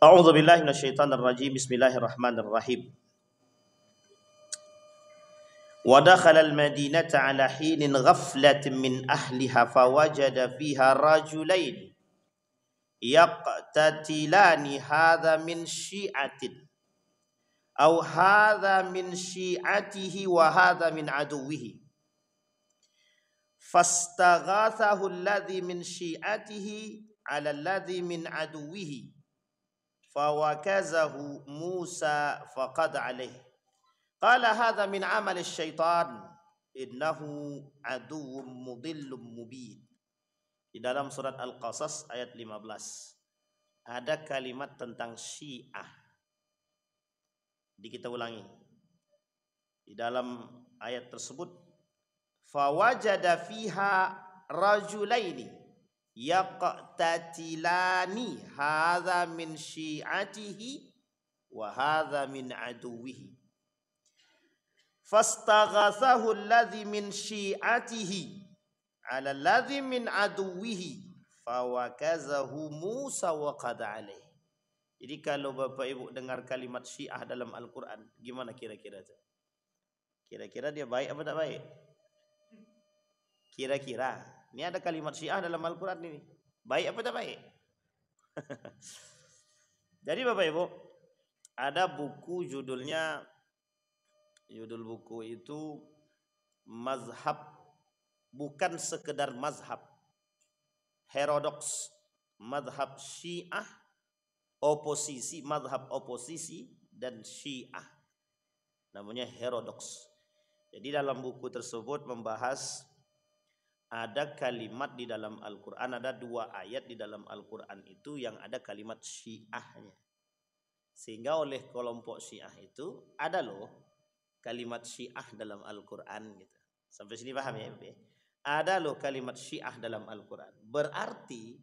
A'udzu billahi minasyaitonir rajim. Bismillahirrahmanirrahim. Wa dakhala al-madinata ala hinin ghaflatin min ahliha fawajada fiha rajulain yaqtatilani hadha min syi'atin aw hadha min syi'atihi wa hadha min aduwwihi. Fastaghathahu alladhi min syi'atihi ala alladhi min aduwwihi. Fawakazahu Musa faqad alaih. Qala hadha min amal syaitan innahu aduwwum mudillum mubin. Di dalam surat Al-Qasas ayat 15 ada kalimat tentang Syiah. Kita ulangi. Di dalam ayat tersebut fawajada fiha rajulaini yaqtatilani hadza min syi'atihi wa hadza min aduwwihi. Fastaghathahu alladhi min syi'atihi ala alladhi min aduwwihi fawakazahu Musa wa qada alaih. Jadi kalau Bapak Ibu dengar kalimat Syiah dalam Al-Qur'an, gimana kira-kira itu? Kira-kira dia baik apa tak baik? Kira-kira ini ada kalimat Syiah dalam Al-Quran ini. Baik apa tak baik? Jadi Bapak Ibu, ada buku judulnya, judul buku itu Mazhab, bukan sekedar mazhab. Herodoks, mazhab Syiah, oposisi, mazhab oposisi dan Syiah. Namanya Herodoks. Jadi dalam buku tersebut membahas ada kalimat di dalam Al-Quran, ada 2 ayat di dalam Al-Quran itu yang ada kalimat Syiahnya. Sehingga oleh kelompok Syiah itu ada loh kalimat Syiah dalam Al-Quran gitu. Sampai sini paham ya? Ada loh kalimat Syiah dalam Al-Quran. Berarti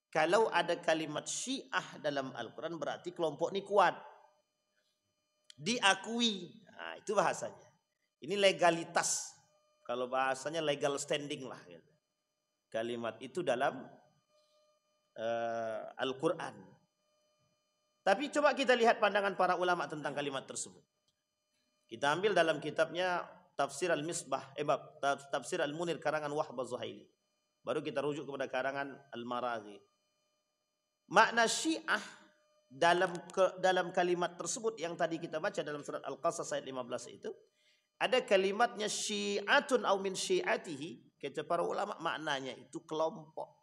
kalau ada kalimat Syiah dalam Al-Quran berarti kelompok ini kuat. Diakui. Nah, itu bahasanya. Ini legalitas. Kalau bahasanya legal standing lah gitu. Kalimat itu dalam Al-Quran. Tapi coba kita lihat pandangan para ulama tentang kalimat tersebut. Kita ambil dalam kitabnya Tafsir Al-Misbah, Tafsir Al-Munir karangan Wahb Az-Zuhaili. Baru kita rujuk kepada karangan Al-Maraghi. Makna Syiah dalam kalimat tersebut yang tadi kita baca dalam surat Al-Qasas ayat 15 itu, ada kalimatnya syi'atun au min syi'atihi, kata para ulama maknanya itu kelompok.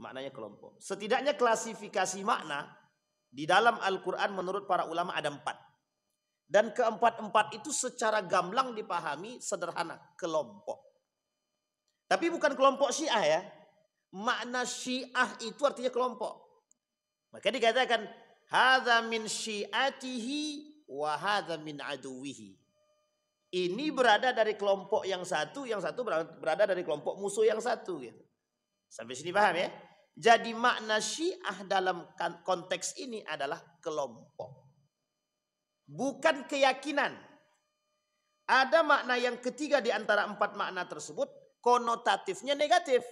Maknanya kelompok. Setidaknya klasifikasi makna di dalam Al-Quran menurut para ulama ada 4. Dan keempat-empat itu secara gamblang dipahami sederhana, kelompok. Tapi bukan kelompok Syiah ya. Makna Syiah itu artinya kelompok. Maka dikatakan hadza min syi'atihi wa hadza min aduwwihi. Ini berada dari kelompok yang satu berada dari kelompok musuh yang satu gitu. Sampai sini paham ya? Jadi makna Syiah dalam konteks ini adalah kelompok. Bukan keyakinan. Ada makna yang ketiga di antara 4 makna tersebut, konotatifnya negatif.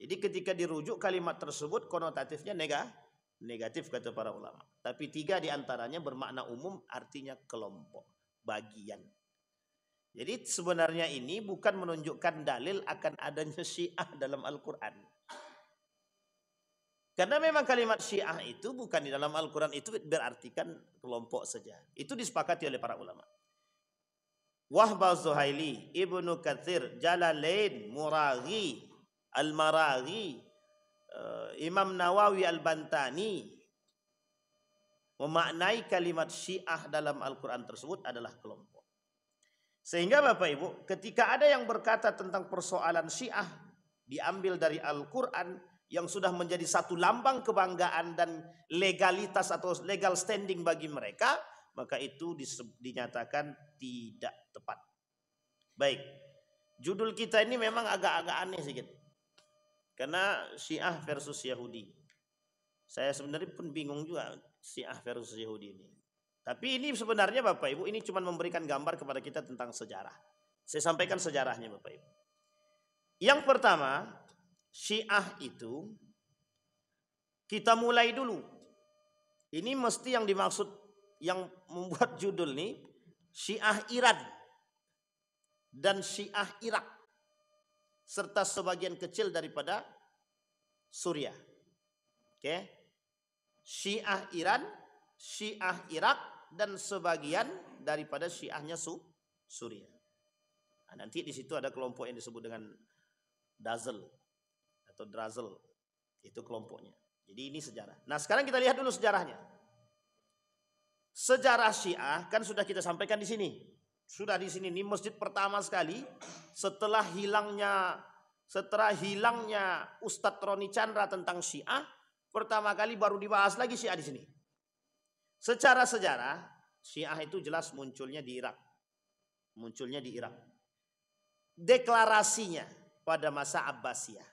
Jadi ketika dirujuk kalimat tersebut konotatifnya negatif kata para ulama. Tapi 3 di antaranya bermakna umum, artinya kelompok, bagian. Jadi sebenarnya ini bukan menunjukkan dalil akan adanya Syiah dalam Al-Quran. Karena memang kalimat Syiah itu bukan di dalam Al-Quran itu berartikan kelompok saja. Itu disepakati oleh para ulama. Wahb Az-Zuhaili, Ibnu Katsir, Jalalain, Muraghi, Al-Maraghi, Imam Nawawi Al-Bantani memaknai kalimat Syiah dalam Al-Quran tersebut adalah kelompok. Sehingga Bapak Ibu, ketika ada yang berkata tentang persoalan Syiah diambil dari Al-Quran yang sudah menjadi satu lambang kebanggaan dan legalitas atau legal standing bagi mereka, maka itu dinyatakan tidak tepat. Baik, judul kita ini memang agak-agak aneh sedikit. Karena Syiah versus Yahudi. Saya sebenarnya pun bingung juga Syiah versus Yahudi ini. Tapi ini sebenarnya Bapak Ibu ini cuma memberikan gambar kepada kita tentang sejarah. Saya sampaikan sejarahnya Bapak Ibu. Yang pertama, Syiah itu Kita mulai dulu. Ini mesti yang dimaksud, yang membuat judul nih, Syiah Iran dan Syiah Irak, serta sebagian kecil daripada Suriah. Oke. Syiah Iran, Syiah Irak, dan sebagian daripada Syiahnya Suriah. Nah, nanti di situ ada kelompok yang disebut dengan Dazel atau Drazel. Itu kelompoknya. Jadi ini sejarah. Nah, sekarang kita lihat dulu sejarahnya. Sejarah Syiah kan sudah kita sampaikan di sini. Sudah di sini, ini masjid pertama sekali setelah hilangnya Ustadz Roni Chandra tentang Syiah, pertama kali baru dibahas lagi Syiah di sini. Secara sejarah, Syiah itu jelas munculnya di Irak. Deklarasinya pada masa Abbasiyah,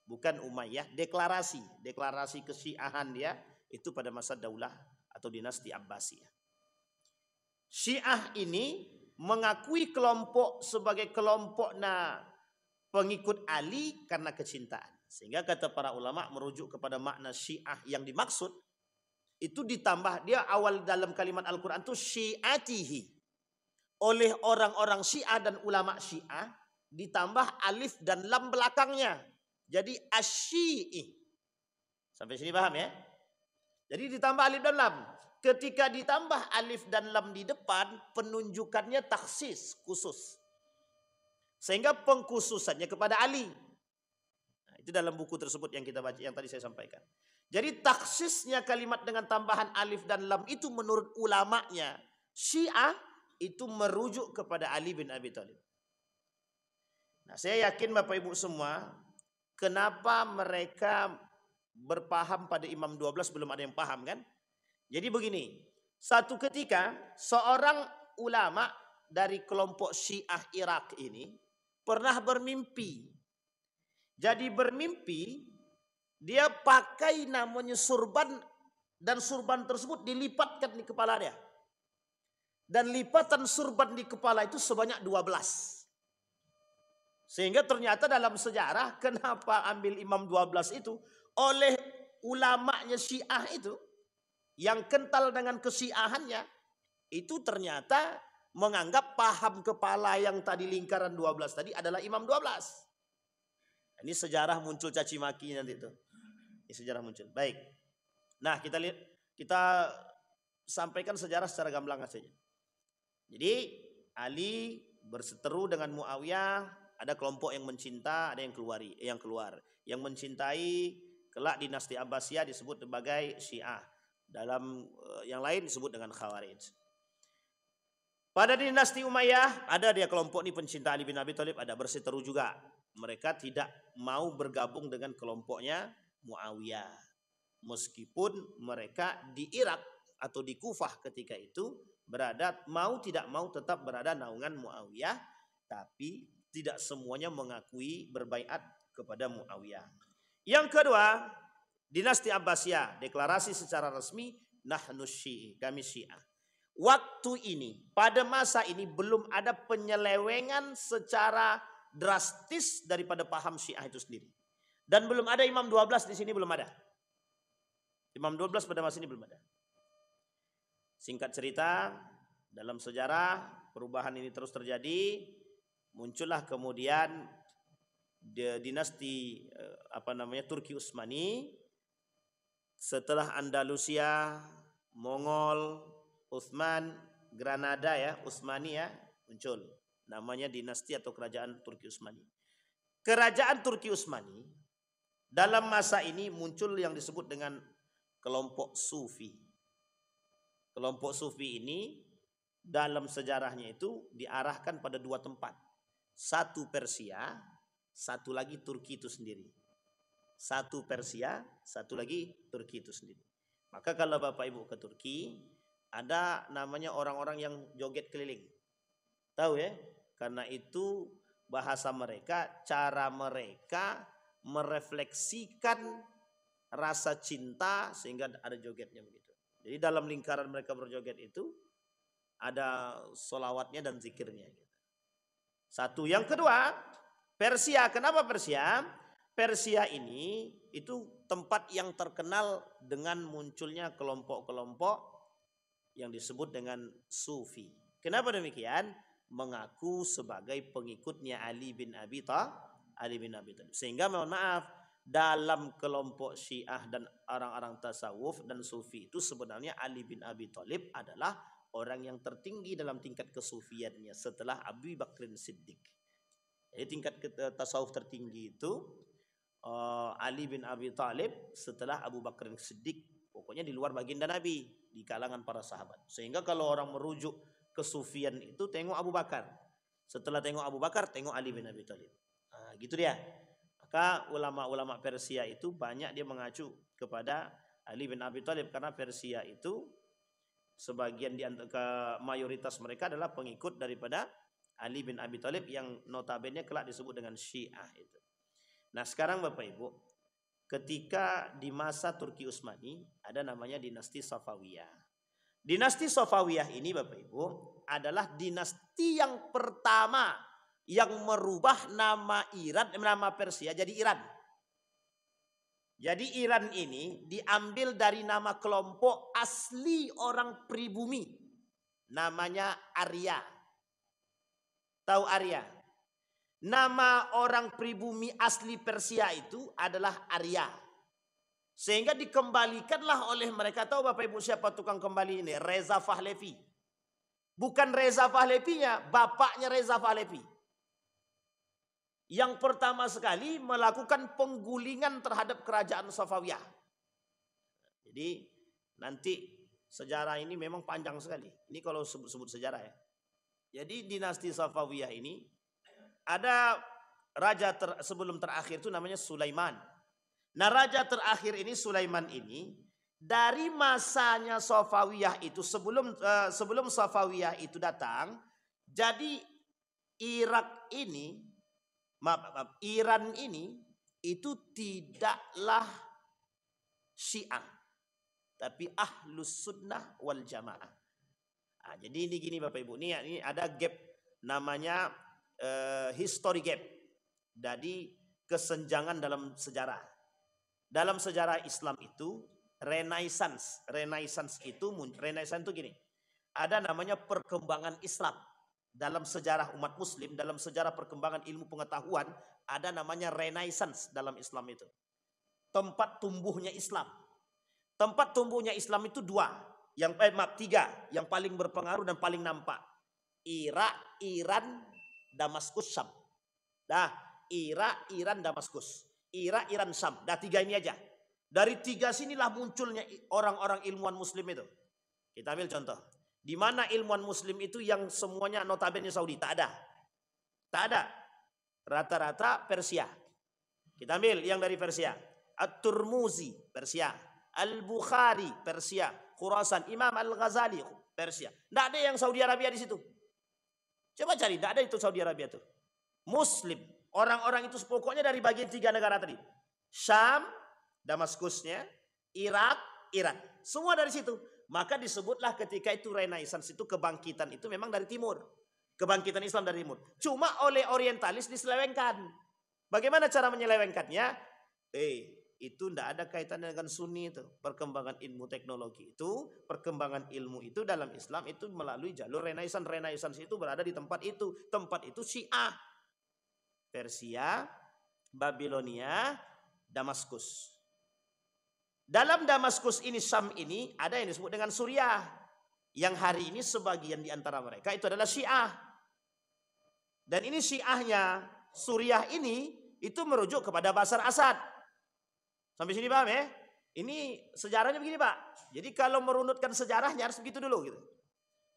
bukan Umayyah. Deklarasi kesyiahan dia itu pada masa daulah atau dinasti Abbasiyah. Syiah ini mengakui kelompok sebagai kelompoknya pengikut Ali karena kecintaan. Sehingga kata para ulama merujuk kepada makna Syiah yang dimaksud itu ditambah, dia awal dalam kalimat Al-Quran itu syiatihi, oleh orang-orang Syiah dan ulama Syiah, ditambah alif dan lam belakangnya. Jadi asyi'i. Sampai sini paham ya? Jadi ditambah alif dan lam. Ketika ditambah alif dan lam di depan, penunjukannya taksis, khusus. Sehingga pengkhususannya kepada Ali. Nah, itu dalam buku tersebut yang kita baca, yang tadi saya sampaikan. Jadi taksisnya kalimat dengan tambahan alif dan lam itu menurut ulamanya Syiah itu merujuk kepada Ali bin Abi Thalib. Nah, saya yakin Bapak Ibu semua, kenapa mereka berpaham pada Imam 12 belum ada yang paham kan? Jadi begini, satu ketika seorang ulama dari kelompok Syiah Irak ini pernah bermimpi. Jadi bermimpi dia pakai namanya surban, dan surban tersebut dilipatkan di kepala dia. Dan lipatan surban di kepala itu sebanyak 12. Sehingga ternyata dalam sejarah kenapa ambil Imam 12 itu, oleh ulamanya Syiah itu yang kental dengan kesyiahannya itu ternyata menganggap paham kepala yang tadi lingkaran 12 tadi adalah Imam 12. Ini sejarah muncul caci maki nanti itu. Ini sejarah muncul. Baik. Nah, kita sampaikan sejarah secara gamblang saja. Jadi Ali berseteru dengan Muawiyah, ada kelompok yang mencinta, ada yang keluar. Yang mencintai kelak dinasti Abbasiyah disebut sebagai Syiah. Dalam yang lain disebut dengan Khawarij. Pada dinasti Umayyah ada dia kelompok ini pencinta Ali bin Abi Thalib, ada berseteru juga. Mereka tidak mau bergabung dengan kelompoknya Muawiyah. Meskipun mereka di Irak atau di Kufah ketika itu berada, mau tidak mau tetap berada naungan Muawiyah, tapi tidak semuanya mengakui berbaiat kepada Muawiyah. Yang kedua, dinasti Abbasiyah deklarasi secara resmi nahnu Syi'i, kami Syiah. Waktu ini, pada masa ini belum ada penyelewengan secara drastis daripada paham Syiah itu sendiri. Dan belum ada Imam 12 di sini, belum ada. Imam 12 pada masa ini belum ada. Singkat cerita, dalam sejarah perubahan ini terus terjadi, muncullah kemudian dinasti Turki Utsmani. Setelah Andalusia, Mongol, Utsman, Granada ya, Utsmani ya, muncul. Namanya dinasti atau kerajaan Turki Utsmani. Kerajaan Turki Utsmani dalam masa ini muncul yang disebut dengan kelompok Sufi. Kelompok Sufi ini dalam sejarahnya itu diarahkan pada dua tempat. Satu Persia, satu lagi Turki itu sendiri. Satu Persia, satu lagi Turki itu sendiri. Maka kalau Bapak Ibu ke Turki, ada namanya orang-orang yang joget keliling. Tahu ya? Karena itu bahasa mereka, cara mereka merefleksikan rasa cinta sehingga ada jogetnya begitu. Jadi dalam lingkaran mereka berjoget itu ada solawatnya dan zikirnya. Satu. Yang kedua, Persia. Kenapa Persia? Persia ini itu tempat yang terkenal dengan munculnya kelompok-kelompok yang disebut dengan Sufi. Kenapa demikian? Mengaku sebagai pengikutnya Ali bin Abi Thalib. Sehingga mohon maaf, dalam kelompok Syiah dan orang-orang tasawuf dan Sufi itu sebenarnya Ali bin Abi Thalib adalah orang yang tertinggi dalam tingkat kesufiannya setelah Abu Bakrin Siddiq. Jadi tingkat tasawuf tertinggi itu Ali bin Abi Thalib setelah Abu Bakrin Siddiq. Pokoknya di luar baginda Nabi, di kalangan para sahabat. Sehingga kalau orang merujuk kesufian itu tengok Abu Bakar. Setelah tengok Abu Bakar, tengok Ali bin Abi Thalib. Nah, gitu dia. Maka ulama-ulama Persia itu banyak dia mengacu kepada Ali bin Abi Thalib karena Persia itu sebagian di antara mayoritas mereka adalah pengikut daripada Ali bin Abi Thalib yang notabene kelak disebut dengan Syiah itu. Nah, sekarang Bapak Ibu, ketika di masa Turki Utsmani ada namanya dinasti Safawiyah. Dinasti Safawiyah ini Bapak Ibu adalah dinasti yang pertama yang merubah nama Iran, nama Persia jadi Iran. Jadi Iran ini diambil dari nama kelompok asli orang pribumi. Namanya Arya. Tahu Arya? Nama orang pribumi asli Persia itu adalah Arya. Sehingga dikembalikanlah oleh mereka. Tahu Bapak Ibu siapa tukang kembali ini? Reza Pahlavi. Bukan Reza Pahlavinya, bapaknya Reza Pahlavi. Yang pertama sekali melakukan penggulingan terhadap kerajaan Safawiyah. Jadi nanti sejarah ini memang panjang sekali. Ini kalau sebut sejarah ya. Jadi dinasti Safawiyah ini ada raja sebelum terakhir itu namanya Sulaiman. Nah, raja terakhir ini Sulaiman ini dari masanya Safawiyah itu sebelum Safawiyah itu datang, jadi Iran ini itu tidaklah Syiah, tapi Ahlus Sunnah wal Jamaah. Nah, jadi ini gini Bapak Ibu, ini ada gap namanya history gap. Jadi kesenjangan dalam sejarah. Dalam sejarah Islam itu Renaissance itu gini. Ada namanya perkembangan Islam. Dalam sejarah umat muslim, dalam sejarah perkembangan ilmu pengetahuan, ada namanya Renaissance dalam Islam itu. Tempat tumbuhnya Islam. Tempat tumbuhnya Islam itu tiga. Yang paling berpengaruh dan paling nampak. Irak, Iran, Damaskus, Syam. Irak, Iran, Damaskus. Irak, Iran, Syam. Tiga ini aja. Dari tiga sinilah munculnya orang-orang ilmuwan muslim itu. Kita ambil contoh. Di mana ilmuwan muslim itu yang semuanya notabene Saudi? Tak ada. Rata-rata Persia. Kita ambil yang dari Persia. At-Turmuzi, Persia. Al-Bukhari, Persia. Khurasan, Imam Al-Ghazali, Persia. Tidak ada yang Saudi Arabia di situ. Coba cari, tidak ada itu Saudi Arabia itu. Muslim. Orang-orang itu pokoknya dari bagian tiga negara tadi. Syam, Damaskusnya, Irak, Iran. Semua dari situ. Maka disebutlah ketika itu Renaissance itu kebangkitan itu memang dari timur. Kebangkitan Islam dari timur. Cuma oleh orientalis diselewengkan. Bagaimana cara menyelewengkannya? Itu tidak ada kaitannya dengan Sunni itu. Perkembangan ilmu teknologi itu, perkembangan ilmu itu dalam Islam itu melalui jalur Renaissance. Renaissance itu berada di tempat itu. Tempat itu Syiah. Persia, Babilonia, Damaskus. Dalam Damaskus ini, Syam ini, ada yang disebut dengan Suriah. Yang hari ini sebagian di antara mereka itu adalah Syiah. Dan ini Syiahnya, Suriah ini, itu merujuk kepada Bashar Asad. Sampai sini paham ya? Ini sejarahnya begini Pak. Jadi kalau merunutkan sejarahnya harus begitu dulu gitu.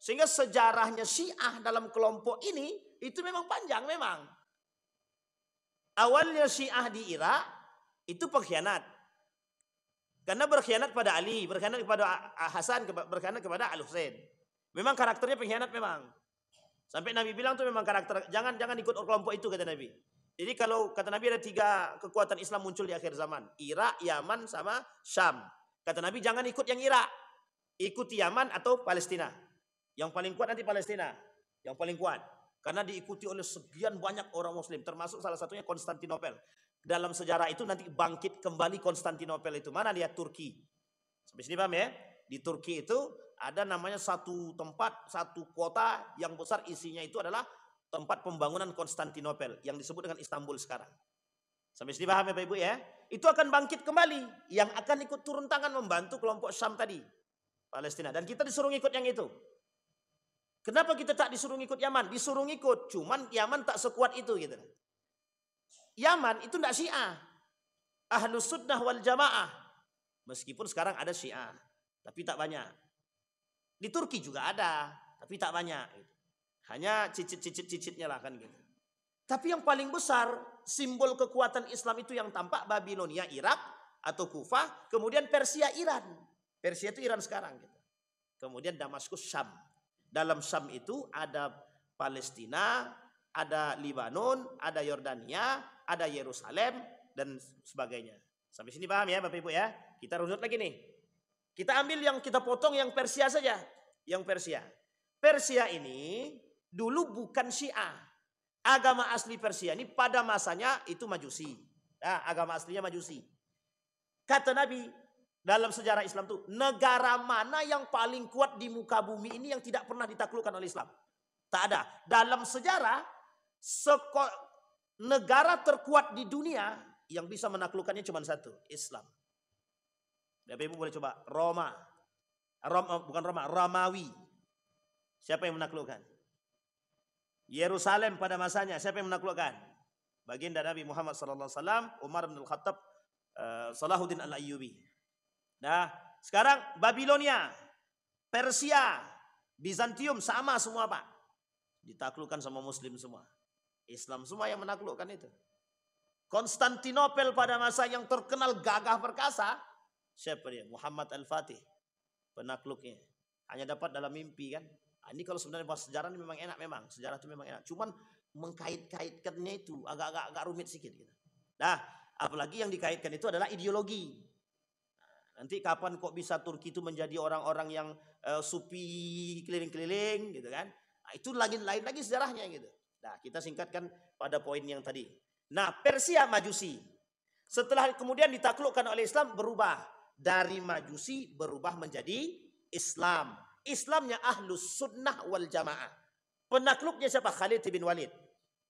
Sehingga sejarahnya Syiah dalam kelompok ini, itu memang panjang memang. Awalnya Syiah di Irak, itu pengkhianat. Karena berkhianat pada Ali, berkhianat kepada Hasan, berkhianat kepada Al-Husain. Memang karakternya pengkhianat memang. Sampai Nabi bilang tuh memang karakter, jangan ikut kelompok itu kata Nabi. Jadi kalau kata Nabi ada tiga kekuatan Islam muncul di akhir zaman. Irak, Yaman, sama Syam. Kata Nabi jangan ikut yang Irak. Ikuti Yaman atau Palestina. Yang paling kuat nanti Palestina. Yang paling kuat. Karena diikuti oleh sekian banyak orang muslim. Termasuk salah satunya Konstantinopel. dalam sejarah itu nanti bangkit kembali Konstantinopel itu. Mana lihat Turki. Sampai sini paham ya? Di Turki itu ada namanya satu tempat, satu kota yang besar isinya itu adalah tempat pembangunan Konstantinopel yang disebut dengan Istanbul sekarang. Sampai sini paham ya Bapak Ibu ya? Itu akan bangkit kembali. Yang akan ikut turun tangan membantu kelompok Syam tadi. Palestina. Dan kita disuruh ikut yang itu. Kenapa kita tak disuruh ikut Yaman? Disuruh ikut. Cuman Yaman tak sekuat itu gitu. Yaman itu tidak Syiah. Ahlus Sunnah wal Jamaah. Meskipun sekarang ada Syiah. Tapi tak banyak. Di Turki juga ada. Tapi tak banyak. Hanya cicit-cicitnya lah kan gitu. Tapi yang paling besar, simbol kekuatan Islam itu yang tampak Babilonia, Irak atau Kufah, kemudian Persia, Iran. Persia itu Iran sekarang gitu. Kemudian Damaskus, Syam. Dalam Syam itu ada Palestina, ada Libanon, ada Yordania, ada Yerusalem dan sebagainya. Sampai sini paham ya Bapak Ibu ya? Kita runut lagi nih. Kita ambil yang kita potong yang Persia saja. Yang Persia. Persia ini dulu bukan Syiah. Agama asli Persia ini pada masanya itu Majusi. Nah, agama aslinya Majusi. Kata Nabi dalam sejarah Islam itu, negara mana yang paling kuat di muka bumi ini yang tidak pernah ditaklukkan oleh Islam? Tak ada. Dalam sejarah, negara terkuat di dunia yang bisa menaklukkannya cuma satu, Islam. Bapak Ibu boleh coba, bukan Roma, Romawi. Siapa yang menaklukkan? Yerusalem pada masanya, siapa yang menaklukkan? Baginda Nabi Muhammad SAW, Umar bin Al-Khattab, Salahuddin Al-Ayyubi. Nah, sekarang Babilonia, Persia, Bizantium sama semua Pak. Ditaklukkan sama Muslim semua. Islam semua yang menaklukkan itu. Konstantinopel pada masa yang terkenal gagah perkasa, siapa dia? Muhammad Al-Fatih, penakluknya. Hanya dapat dalam mimpi kan. Nah, ini kalau sebenarnya bahas sejarah ini memang enak memang. Sejarah itu memang enak. Cuman mengkait-kaitkannya itu agak rumit sedikit. Gitu. Nah, apalagi yang dikaitkan itu adalah ideologi. Nanti kapan kok bisa Turki itu menjadi orang-orang yang supi keliling-keliling gitu kan. Nah, itu lain lagi sejarahnya gitu. Nah, kita singkatkan pada poin yang tadi. Nah, Persia Majusi. Setelah kemudian ditaklukkan oleh Islam berubah. Dari Majusi berubah menjadi Islam. Islamnya Ahlus Sunnah wal Jamaah. Penakluknya siapa? Khalid bin Walid.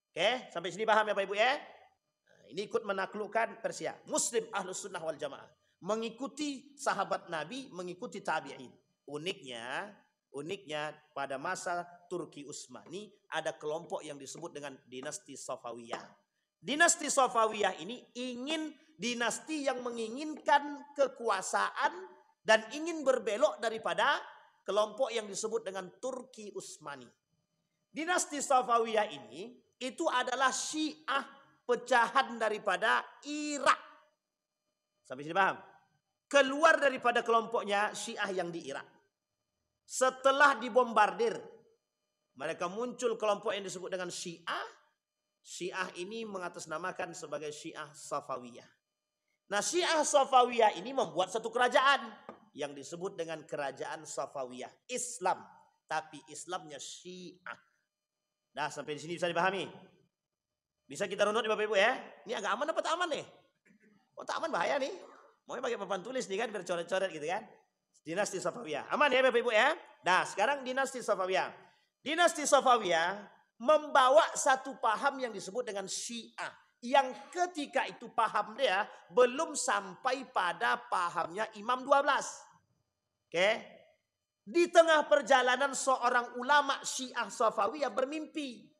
Oke, sampai sini paham ya Bapak Ibu ya? Nah, ini ikut menaklukkan Persia. Muslim Ahlus Sunnah wal Jamaah. Mengikuti sahabat Nabi, mengikuti tabi'in. Uniknya pada masa Turki Utsmani ada kelompok yang disebut dengan dinasti Safawiyah. Dinasti Safawiyah ini ingin dinasti yang menginginkan kekuasaan dan ingin berbelok daripada kelompok yang disebut dengan Turki Utsmani. Dinasti Safawiyah ini itu adalah Syiah pecahan daripada Irak. Sampai sini paham? Keluar daripada kelompoknya Syiah yang di Irak. Setelah dibombardir, mereka muncul kelompok yang disebut dengan Syiah. Syiah ini mengatasnamakan sebagai Syiah Safawiyah. Nah, Syiah Safawiyah ini membuat satu kerajaan yang disebut dengan kerajaan Safawiyah. Islam, tapi Islamnya Syiah. Nah, sampai di sini bisa dipahami? Bisa kita runut Bapak Ibu ya? Ini agak aman apa tak aman nih? Oh, tak aman bahaya nih. Mau pakai papan tulis nih kan biar coret-coret gitu kan. Dinasti Safawiyah. Aman ya Bapak Ibu ya? Nah, sekarang dinasti Safawiyah. Dinasti Safawiyah membawa satu paham yang disebut dengan Syiah. Yang ketika itu paham dia belum sampai pada pahamnya Imam 12. Oke. Di tengah perjalanan seorang ulama Syiah Safawiyah bermimpi.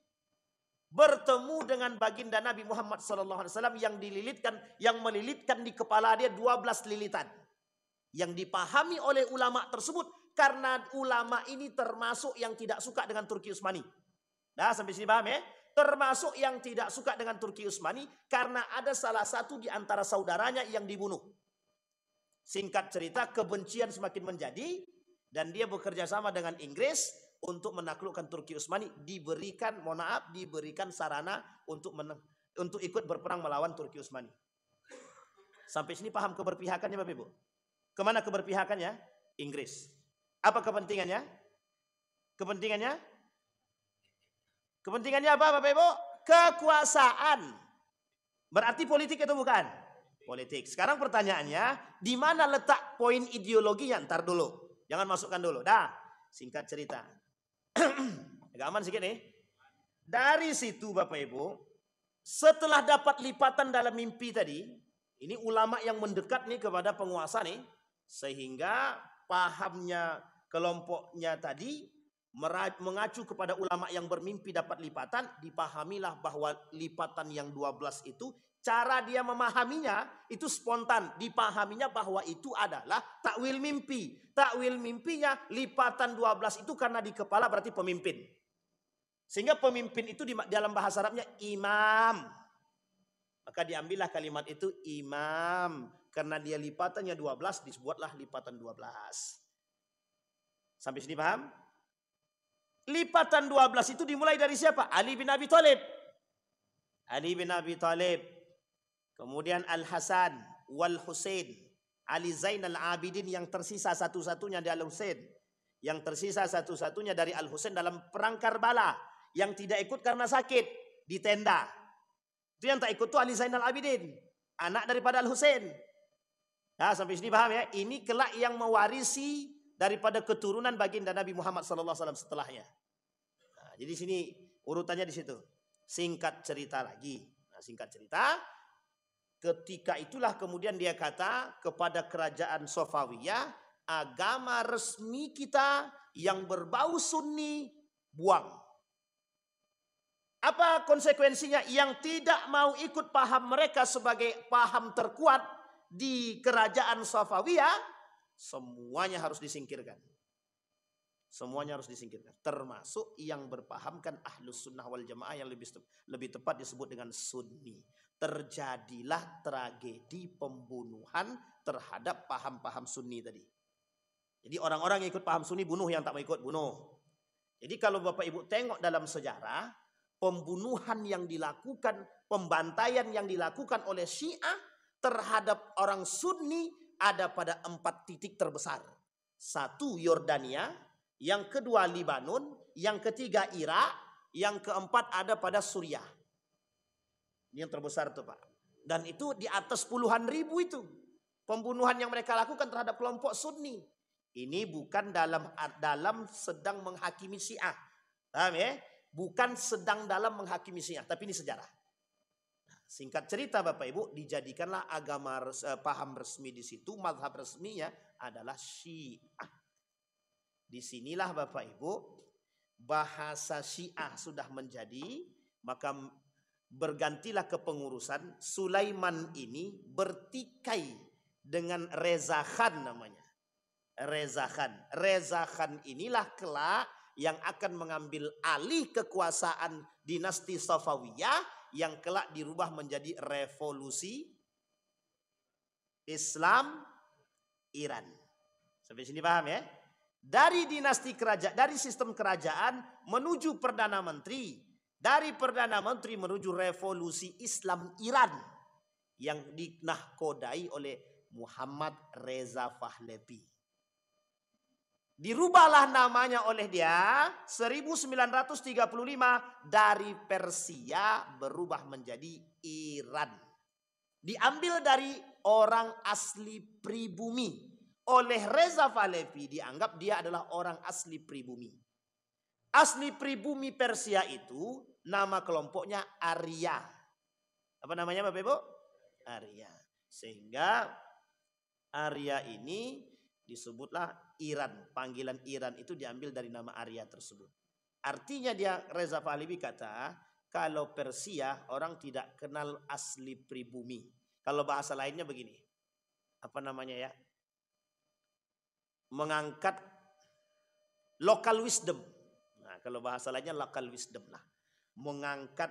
Bertemu dengan baginda Nabi Muhammad SAW yang melilitkan di kepala dia 12 lilitan. Yang dipahami oleh ulama tersebut karena ulama ini termasuk yang tidak suka dengan Turki Utsmani. Nah, sampai sini paham ya? Termasuk yang tidak suka dengan Turki Utsmani karena ada salah satu di antara saudaranya yang dibunuh. Singkat cerita, kebencian semakin menjadi dan dia bekerja sama dengan Inggris untuk menaklukkan Turki Utsmani, diberikan sarana untuk ikut berperang melawan Turki Utsmani. Sampai sini paham keberpihakannya Bapak Ibu? Kemana keberpihakannya? Inggris. Apa kepentingannya? Kepentingannya apa Bapak Ibu? Kekuasaan. Berarti politik itu bukan? Politik. Sekarang pertanyaannya, di mana letak poin ideologinya? Ntar dulu. Jangan masukkan dulu. Dah, singkat cerita. Agak aman sedikit nih. Dari situ Bapak Ibu, setelah dapat lipatan dalam mimpi tadi, ini ulama yang mendekat nih kepada penguasa nih, sehingga pahamnya kelompoknya tadi mengacu kepada ulama yang bermimpi dapat lipatan, dipahamilah bahwa lipatan yang 12 itu, cara dia memahaminya itu spontan, dipahaminya bahwa itu adalah takwil mimpi. Takwil mimpinya lipatan 12 itu karena di kepala berarti pemimpin. Sehingga pemimpin itu dalam bahasa Arabnya imam. Maka diambillah kalimat itu imam. Karena dia lipatannya 12, disebutlah lipatan 12. Sampai sini paham? Lipatan 12 itu dimulai dari siapa? Ali bin Abi Thalib. Ali bin Abi Thalib. Kemudian Al-Hasan wal Husain. Ali Zainal Abidin yang tersisa satu-satunya dari Al-Husain. Yang tersisa satu-satunya dari Al-Husain dalam perang Karbala. Yang tidak ikut karena sakit di tenda. Itu yang tak ikut itu Ali Zainal Abidin. Anak daripada Al-Husain. Nah, sampai sini paham ya? Ini kelak yang mewarisi daripada keturunan baginda Nabi Muhammad SAW setelahnya. Nah, jadi sini urutannya di situ. Singkat cerita lagi. Nah, singkat cerita, ketika itulah kemudian dia kata kepada kerajaan Safawiyah, agama resmi kita yang berbau Sunni buang. Apa konsekuensinya? Yang tidak mau ikut paham mereka sebagai paham terkuat di kerajaan Safawiyah, semuanya harus disingkirkan. Semuanya harus disingkirkan. Termasuk yang berpahamkan Ahlus Sunnah wal Jamaah yang lebih tepat disebut dengan Sunni. Terjadilah tragedi pembunuhan terhadap paham-paham Sunni tadi. Jadi orang-orang yang ikut paham Sunni bunuh, yang tak mau ikut bunuh. Jadi kalau Bapak Ibu tengok dalam sejarah, pembunuhan yang dilakukan, pembantaian yang dilakukan oleh Syiah terhadap orang Sunni ada pada 4 titik terbesar. 1 Yordania, yang kedua Libanon, yang ketiga Irak, yang keempat ada pada Suriah. Ini yang terbesar tuh Pak. Dan itu di atas puluhan ribu itu. Pembunuhan yang mereka lakukan terhadap kelompok Sunni. Ini bukan dalam sedang menghakimi Syiah. Paham ya? Bukan sedang dalam menghakimi Syiah, tapi ini sejarah. Singkat cerita Bapak Ibu, dijadikanlah agama paham resmi di situ, mazhab resminya adalah Syiah. Disinilah Bapak Ibu, bahasa Syiah sudah menjadi, maka bergantilah kepengurusan. Sulaiman ini bertikai dengan Reza Khan namanya. Reza Khan. Reza Khan inilah kelak yang akan mengambil alih kekuasaan dinasti Safawiyah yang kelak dirubah menjadi revolusi Islam Iran. Sampai sini paham ya? Dari dinasti kerajaan, dari sistem kerajaan menuju perdana menteri, dari perdana menteri menuju revolusi Islam Iran yang dinahkodai oleh Muhammad Reza Pahlavi. Dirubahlah namanya oleh dia 1935 dari Persia berubah menjadi Iran. Diambil dari orang asli pribumi. Oleh Reza Pahlavi dianggap dia adalah orang asli pribumi. Asli pribumi Persia itu nama kelompoknya Arya. Apa namanya Bapak Ibu? Arya. Sehingga Arya ini disebutlah Iran. Panggilan Iran itu diambil dari nama Arya tersebut. Artinya dia, Reza Pahlavi kata, kalau Persia orang tidak kenal asli pribumi. Kalau bahasa lainnya begini. Apa namanya ya? Mengangkat local wisdom. Nah, kalau bahasa lainnya local wisdom lah. Mengangkat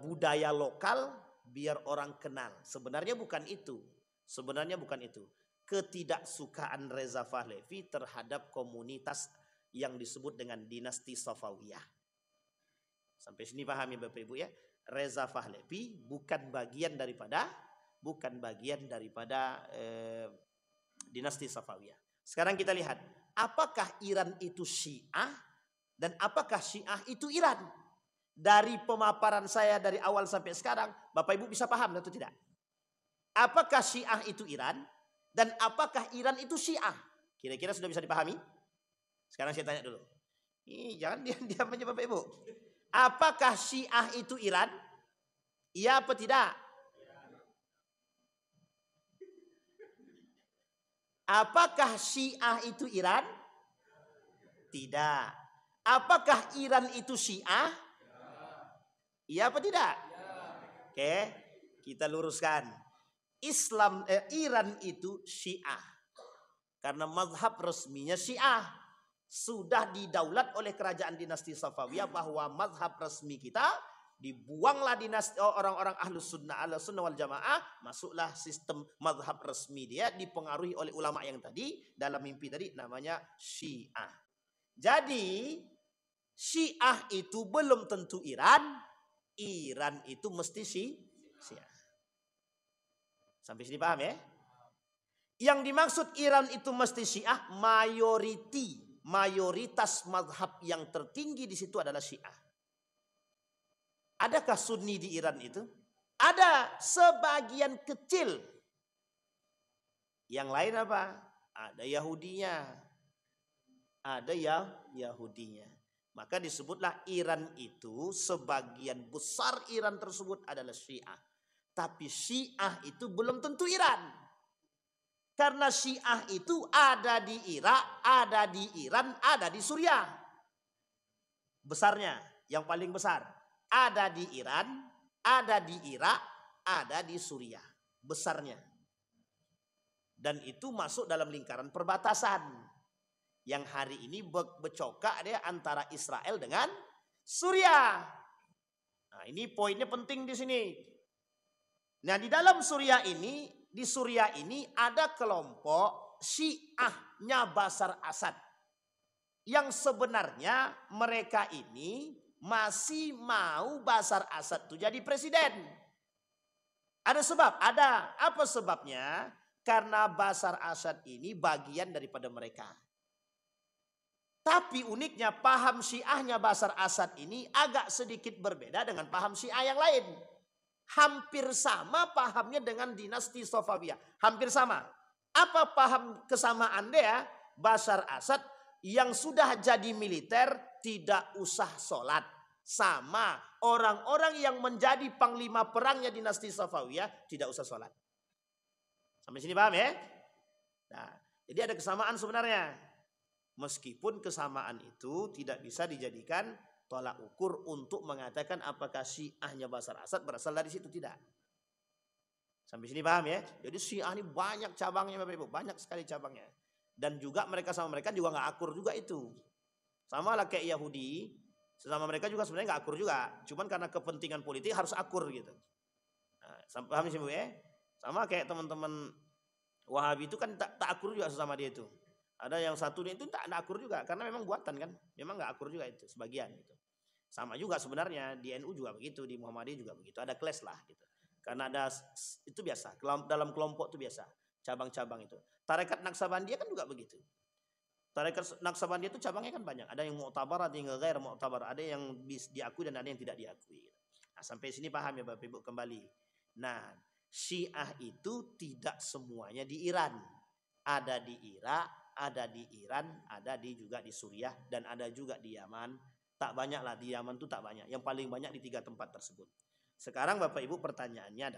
budaya lokal biar orang kenal. Sebenarnya bukan itu. Sebenarnya bukan itu. Ketidaksukaan Reza Pahlavi terhadap komunitas yang disebut dengan dinasti Safawiyah. Sampai sini pahami Bapak Ibu ya. Reza Pahlavi bukan bagian daripada dinasti Safawiyah. Sekarang kita lihat, apakah Iran itu Syiah dan apakah Syiah itu Iran? Dari pemaparan saya dari awal sampai sekarang, Bapak Ibu bisa paham atau tidak? Apakah Syiah itu Iran? Dan apakah Iran itu Syiah? Kira-kira sudah bisa dipahami? Sekarang saya tanya dulu. Jangan diam-diam aja Bapak Ibu. Apakah Syiah itu Iran? Iya apa tidak? Apakah Syiah itu Iran? Tidak. Apakah Iran itu Syiah? Iya apa tidak? Oke, kita luruskan. Iran itu Syiah. Karena mazhab resminya Syiah. Sudah didaulat oleh kerajaan dinasti Safawiyah bahwa mazhab resmi kita dibuanglah dinasti orang-orang ahlus sunnah wal jamaah, masuklah sistem mazhab resmi dia dipengaruhi oleh ulama yang tadi dalam mimpi tadi namanya Syiah. Jadi Syiah itu belum tentu Iran, Iran itu mesti Syiah. Sampai sini paham ya? Yang dimaksud Iran itu mesti Syiah, mayoritas mazhab yang tertinggi di situ adalah Syiah. Adakah Sunni di Iran itu? Ada sebagian kecil. Yang lain apa? Ada Yahudinya. Ada Yahudinya. Maka disebutlah Iran itu sebagian besar Iran tersebut adalah Syiah. Tapi Syiah itu belum tentu Iran. Karena Syiah itu ada di Irak, ada di Iran, ada di Suriah. Besarnya, yang paling besar. Ada di Iran, ada di Irak, ada di Suriah. Besarnya. Dan itu masuk dalam lingkaran perbatasan. Yang hari ini bercokak dia antara Israel dengan Suriah. Nah, ini poinnya penting di sini. Nah, di dalam Suriah ini, di Suriah ini ada kelompok Syiahnya Bashar Assad. Yang sebenarnya mereka ini masih mau Bashar Assad itu jadi presiden. Ada sebab, ada. Apa sebabnya? Karena Bashar Assad ini bagian daripada mereka. Tapi uniknya paham Syiahnya Bashar Assad ini agak sedikit berbeda dengan paham Syiah yang lain. Hampir sama pahamnya dengan dinasti Safawiyah. Hampir sama. Apa paham kesamaan dia? Bashar Assad yang sudah jadi militer tidak usah sholat. Sama orang-orang yang menjadi panglima perangnya dinasti Safawiyah tidak usah sholat. Sampai sini paham ya? Nah, jadi ada kesamaan sebenarnya. Meskipun kesamaan itu tidak bisa dijadikan tolak ukur untuk mengatakan apakah Syiahnya Bashar Assad berasal dari situ, tidak. Sampai sini paham ya? Jadi Syiah ini banyak cabangnya Bapak Ibu, banyak sekali cabangnya. Dan juga mereka sama mereka juga nggak akur juga itu. Sama lah kayak Yahudi, sesama mereka juga sebenarnya nggak akur juga. Cuman karena kepentingan politik harus akur gitu. Nah, paham sih Bu ya? Sama kayak teman-teman Wahabi itu kan tak akur juga sesama dia itu. Ada yang satu itu tak akur juga karena memang buatan kan, memang nggak akur juga itu sebagian gitu. Sama juga sebenarnya di NU juga begitu, di Muhammadiyah juga begitu, ada clash lah gitu. Karena ada itu biasa, dalam kelompok itu biasa, cabang-cabang itu. Tarekat Naqsabandiyah kan juga begitu. Tarekat Naqsabandiyah itu cabangnya kan banyak, ada yang mu'tabar, ada yang ghair mu'tabar, ada yang diakui dan ada yang tidak diakui. Nah, sampai sini paham ya Bapak Ibu kembali. Nah, Syiah itu tidak semuanya di Iran, ada di Irak, ada di Iran, ada juga di Suriah, dan ada juga di Yaman. Tak banyak lah, di Yaman tuh tak banyak. Yang paling banyak di 3 tempat tersebut. Sekarang Bapak Ibu pertanyaannya,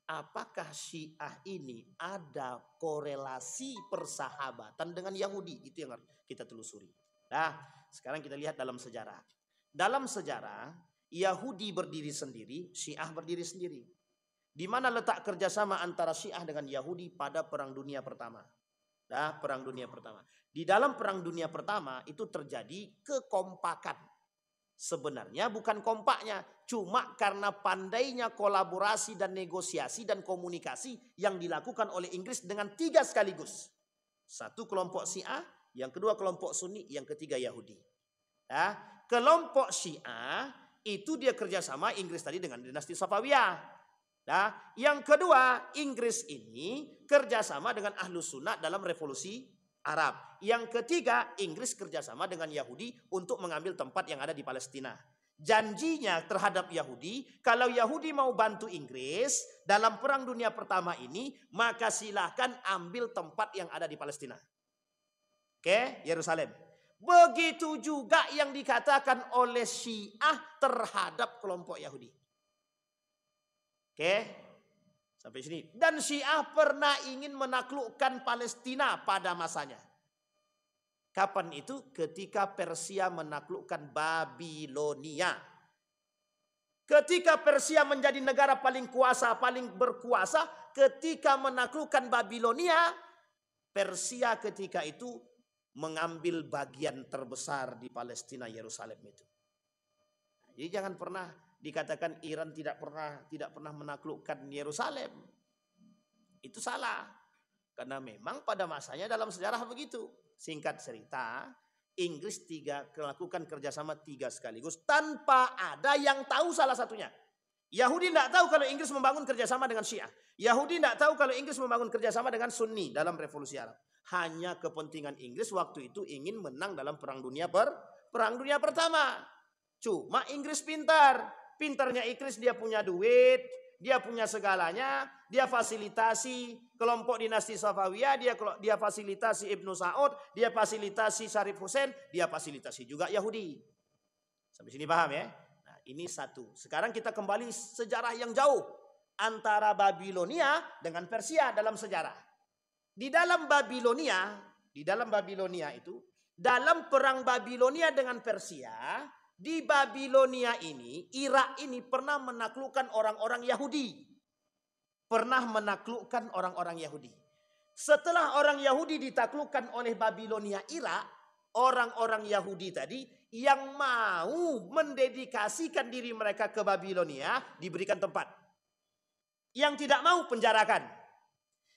apakah Syiah ini ada korelasi persahabatan dengan Yahudi? Itu yang harus kita telusuri. Nah, sekarang kita lihat dalam sejarah. Dalam sejarah, Yahudi berdiri sendiri, Syiah berdiri sendiri. Di mana letak kerjasama antara Syiah dengan Yahudi pada Perang Dunia Pertama? Nah, Perang Dunia Pertama. Di dalam Perang Dunia Pertama itu terjadi kekompakan. Sebenarnya bukan kompaknya, cuma karena pandainya kolaborasi dan negosiasi dan komunikasi yang dilakukan oleh Inggris dengan 3 sekaligus. 1 kelompok Syiah, yang kedua kelompok Sunni, yang ketiga Yahudi. Nah, kelompok Syiah itu dia kerjasama Inggris tadi dengan dinasti Safawiyah. Nah, yang kedua, Inggris ini kerjasama dengan Ahlus Sunnah dalam revolusi Arab. Yang ketiga, Inggris kerjasama dengan Yahudi untuk mengambil tempat yang ada di Palestina. Janjinya terhadap Yahudi, kalau Yahudi mau bantu Inggris dalam Perang Dunia Pertama ini, maka silahkan ambil tempat yang ada di Palestina. Oke, Yerusalem. Begitu juga yang dikatakan oleh Syiah terhadap kelompok Yahudi. Oke, sampai sini. Dan Syiah pernah ingin menaklukkan Palestina pada masanya. Kapan itu? Ketika Persia menaklukkan Babilonia. Ketika Persia menjadi negara paling kuasa, paling berkuasa, ketika menaklukkan Babilonia, Persia ketika itu mengambil bagian terbesar di Palestina, Yerusalem itu. Jadi jangan pernah dikatakan Iran tidak pernah menaklukkan Yerusalem. Itu salah. Karena memang pada masanya dalam sejarah begitu. Singkat cerita, Inggris melakukan kerjasama 3 sekaligus tanpa ada yang tahu salah satunya. Yahudi tidak tahu kalau Inggris membangun kerjasama dengan Syiah. Yahudi tidak tahu kalau Inggris membangun kerjasama dengan Sunni dalam revolusi Arab. Hanya kepentingan Inggris waktu itu ingin menang dalam Perang Dunia Pertama. Cuma Inggris pintar. Pintarnya Inggris, dia punya duit, dia punya segalanya, dia fasilitasi kelompok dinasti Safawiyah, dia fasilitasi Ibnu Saud, dia fasilitasi Syarif Hussein, dia fasilitasi juga Yahudi. Sampai sini paham ya? Nah, ini satu. Sekarang kita kembali sejarah yang jauh antara Babilonia dengan Persia dalam sejarah. Di dalam Babilonia itu, dalam perang Babilonia dengan Persia, di Babilonia ini, Irak ini pernah menaklukkan orang-orang Yahudi. Setelah orang Yahudi ditaklukkan oleh Babilonia Irak, orang-orang Yahudi tadi yang mau mendedikasikan diri mereka ke Babilonia diberikan tempat. Yang tidak mau penjarakan.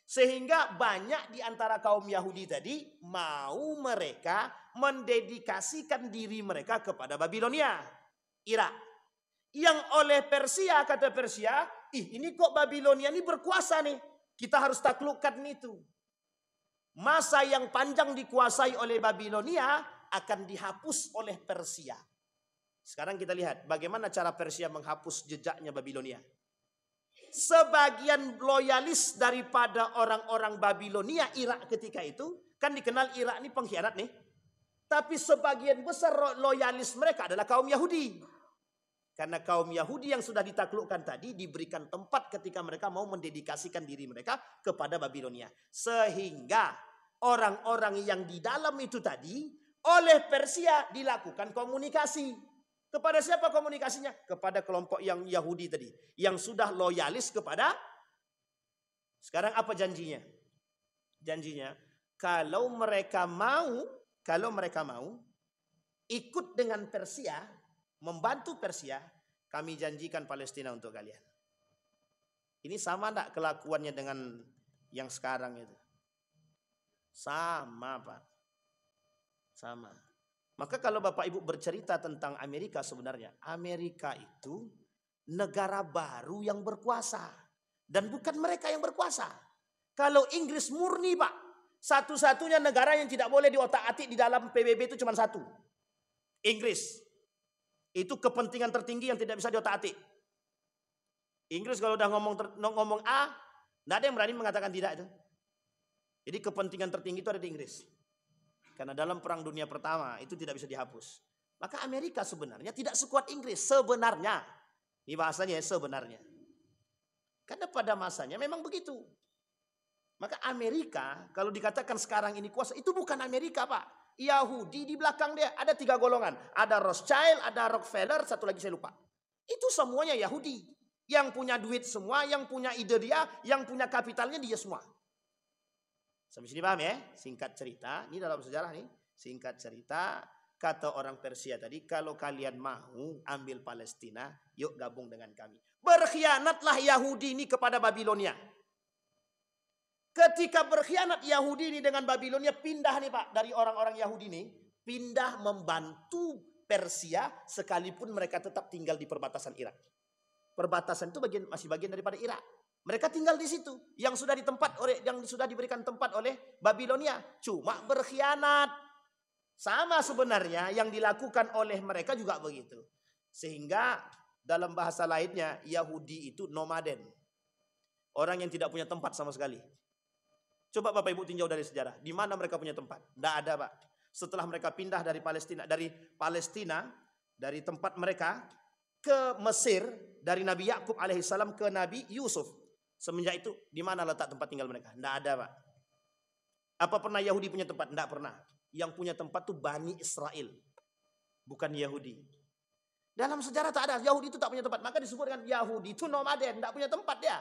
Sehingga banyak di antara kaum Yahudi tadi mau mereka mendedikasikan diri mereka kepada Babilonia, Irak. Yang oleh Persia, kata Persia, ini kok Babilonia ini berkuasa nih, kita harus taklukkan itu. Masa yang panjang dikuasai oleh Babilonia akan dihapus oleh Persia. Sekarang kita lihat bagaimana cara Persia menghapus jejaknya Babilonia. Sebagian loyalis daripada orang-orang Babilonia Irak ketika itu, kan dikenal Irak ini pengkhianat nih. Tapi sebagian besar loyalis mereka adalah kaum Yahudi. Karena kaum Yahudi yang sudah ditaklukkan tadi diberikan tempat ketika mereka mau mendedikasikan diri mereka kepada Babilonia. Sehingga orang-orang yang di dalam itu tadi oleh Persia dilakukan komunikasi. Kepada siapa komunikasinya? Kepada kelompok yang Yahudi tadi. Yang sudah loyalis kepada. Sekarang apa janjinya? Janjinya, kalau mereka mau ikut dengan Persia, membantu Persia, kami janjikan Palestina untuk kalian. Ini sama enggak kelakuannya dengan yang sekarang itu? Sama, Pak. Sama. Maka kalau Bapak Ibu bercerita tentang Amerika, sebenarnya Amerika itu negara baru yang berkuasa. Dan bukan mereka yang berkuasa. Kalau Inggris murni, Pak. Satu-satunya negara yang tidak boleh diotak-atik di dalam PBB itu cuma satu. Inggris. Itu kepentingan tertinggi yang tidak bisa diotak-atik. Inggris kalau udah ngomong A, tidak ada yang berani mengatakan tidak itu. Jadi kepentingan tertinggi itu ada di Inggris. Karena dalam Perang Dunia Pertama itu tidak bisa dihapus. Maka Amerika sebenarnya tidak sekuat Inggris. Sebenarnya. Ini bahasanya sebenarnya. Karena pada masanya memang begitu. Maka Amerika kalau dikatakan sekarang ini kuasa, itu bukan Amerika, Pak. Yahudi di belakang dia. Ada 3 golongan. Ada Rothschild, ada Rockefeller, satu lagi saya lupa. Itu semuanya Yahudi. Yang punya duit semua, yang punya ide dia, yang punya kapitalnya dia semua. Sampai sini paham ya? Singkat cerita, ini dalam sejarah nih. Singkat cerita, kata orang Persia tadi, kalau kalian mau ambil Palestina, yuk gabung dengan kami. Berkhianatlah Yahudi ini kepada Babilonia. Ketika berkhianat Yahudi ini dengan Babilonia, pindah nih Pak, dari orang-orang Yahudi ini, pindah membantu Persia, sekalipun mereka tetap tinggal di perbatasan Irak. Perbatasan itu masih bagian daripada Irak. Mereka tinggal di situ yang sudah diberikan tempat oleh Babilonia, cuma berkhianat. Sama sebenarnya yang dilakukan oleh mereka juga begitu. Sehingga dalam bahasa lainnya Yahudi itu nomaden. Orang yang tidak punya tempat sama sekali. Coba Bapak Ibu tinjau dari sejarah, di mana mereka punya tempat? Tidak ada, Pak. Setelah mereka pindah dari Palestina, dari tempat mereka ke Mesir, dari Nabi Yakub alaihissalam ke Nabi Yusuf. Semenjak itu, di mana letak tempat tinggal mereka? Tidak ada, Pak. Apa pernah Yahudi punya tempat? Tidak pernah. Yang punya tempat itu Bani Israel, bukan Yahudi. Dalam sejarah tak ada, Yahudi itu tak punya tempat. Maka disebut dengan Yahudi itu nomaden, tidak punya tempat dia.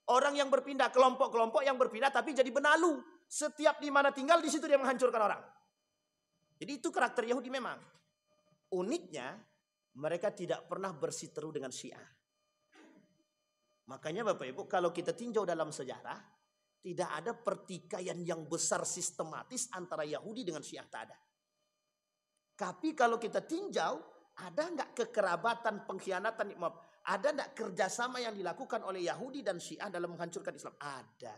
Orang yang berpindah, kelompok-kelompok yang berpindah tapi jadi benalu. Setiap di mana tinggal di situ dia menghancurkan orang. Jadi itu karakter Yahudi memang. Uniknya mereka tidak pernah bersiteru dengan Syiah. Makanya Bapak Ibu kalau kita tinjau dalam sejarah, tidak ada pertikaian yang besar sistematis antara Yahudi dengan Syiah, tak ada. Tapi kalau kita tinjau, ada nggak kekerabatan, pengkhianatan, ada nggak kerjasama yang dilakukan oleh Yahudi dan Syiah dalam menghancurkan Islam? Ada.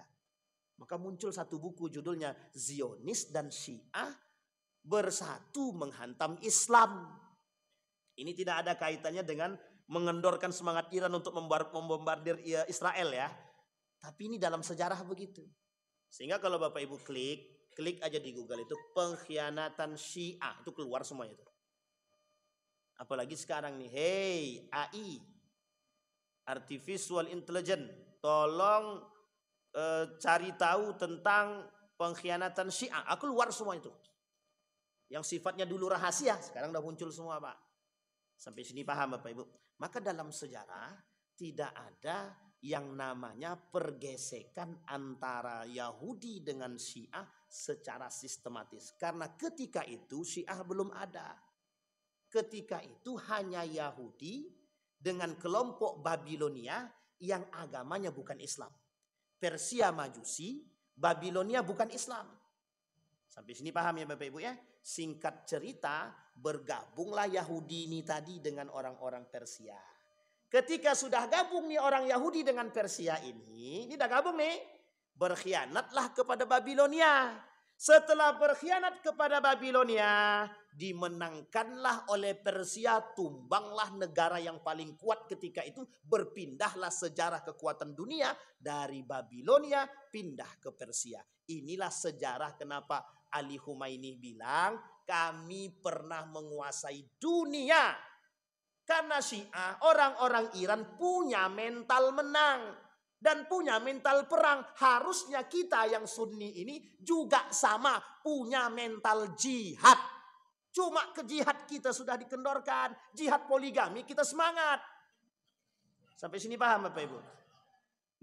Maka muncul satu buku judulnya Zionis dan Syiah bersatu menghantam Islam. Ini tidak ada kaitannya dengan mengendorkan semangat Iran untuk membombardir Israel ya. Tapi ini dalam sejarah begitu. Sehingga kalau Bapak Ibu klik aja di Google itu pengkhianatan Syiah, itu keluar semua itu. Apalagi sekarang nih, hey AI, Artificial Intelligence, tolong cari tahu tentang pengkhianatan Syiah. Keluar semua itu. Yang sifatnya dulu rahasia, sekarang udah muncul semua Pak. Sampai sini paham Bapak Ibu? Maka dalam sejarah tidak ada yang namanya pergesekan antara Yahudi dengan Syiah secara sistematis. Karena ketika itu Syiah belum ada. Ketika itu hanya Yahudi dengan kelompok Babilonia yang agamanya bukan Islam. Persia Majusi, Babilonia bukan Islam. Sampai sini paham ya Bapak Ibu ya? Singkat cerita, bergabunglah Yahudi ini tadi dengan orang-orang Persia. Ketika sudah gabung nih orang Yahudi dengan Persia ini udah gabung nih, berkhianatlah kepada Babilonia. Setelah berkhianat kepada Babilonia, dimenangkanlah oleh Persia, tumbanglah negara yang paling kuat ketika itu, berpindahlah sejarah kekuatan dunia dari Babilonia pindah ke Persia. Inilah sejarah kenapa Ali Khumaini bilang kami pernah menguasai dunia. Karena Syiah, orang-orang Iran punya mental menang. Dan punya mental perang. Harusnya kita yang Sunni ini juga sama. Punya mental jihad. Cuma ke jihad kita sudah dikendorkan. Jihad poligami kita semangat. Sampai sini paham Bapak Ibu?